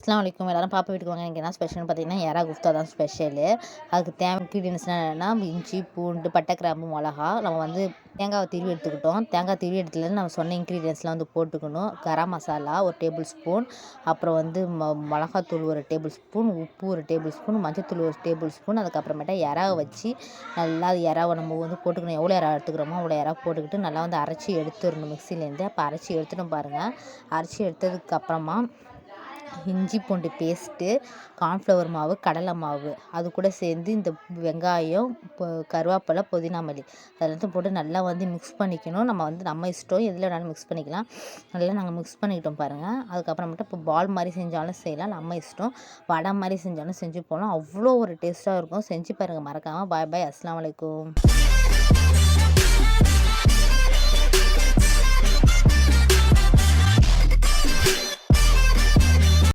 அஸ்ஸலாமு அலைக்கும். எல்லாரும் பாப்பா வீட்டுக்கு வாங்க. எனக்கு என்ன ஸ்பெஷல்னு பார்த்தீங்கன்னா, எறா குஃப்தா தான் ஸ்பெஷலு. அதுக்கு தேவை இன்க்ரீடியன்ட்ஸ்லாம் என்னென்னா, இஞ்சி, பூண்டு, பட்டை, கிராம்பு, மிளகா. நம்ம வந்து தேங்காவை திருவி எடுத்துக்கிட்டோம். தேங்காய் திருவி எடுத்துலேருந்து நம்ம சொன்ன இன்க்ரீடியன்ட்ஸ்லாம் வந்து போட்டுக்கணும். கரம் மசாலா 1 டேபிள் ஸ்பூன், அப்புறம் வந்து மிளகாத்தூள் 1 டேபிள் ஸ்பூன், உப்பு 1 டேபிள் ஸ்பூன், மஞ்சத்தூள் 1 டேபிள் ஸ்பூன். அதுக்கப்புறமேட்டா எறாவை வச்சு நல்லா எறாவை நம்ம வந்து போட்டுக்கணும். எவ்வளோ எறா எடுத்துக்கிறோமோ அவ்வளோ எறா போட்டுக்கிட்டு நல்லா வந்து அரைச்சி எடுத்துடணும் மிக்சிலேருந்து. அப்போ அரைச்சி எடுத்துட்டோம் பாருங்கள். அரைச்சி எடுத்ததுக்கப்புறமா இஞ்சி பூண்டு பேஸ்ட்டு, கார்ன்ஃப்ளவர் மாவு, கடலை மாவு, அது கூட சேர்ந்து இந்த வெங்காயம், கருவேப்பிலை, புதினா மல்லி அதெல்லாத்தையும் போட்டு நல்லா வந்து மிக்ஸ் பண்ணிக்கணும். நம்ம இஷ்டம் எதில் வேணாலும் மிக்ஸ் பண்ணிக்கலாம். நல்லா நாங்கள் மிக்ஸ் பண்ணிக்கிட்டோம் பாருங்கள். அதுக்கப்புறமேட்டு இப்போ பால் மாதிரி செஞ்சாலும் செய்யலாம், நம்ம இஷ்டம். வடை மாதிரி செஞ்சாலும் செஞ்சு போகலாம். அவ்வளோ ஒரு டேஸ்ட்டாக இருக்கும். செஞ்சு பாருங்கள் மறக்காமல். பாய் பாய். அஸ்ஸலாமு அலைக்கும்.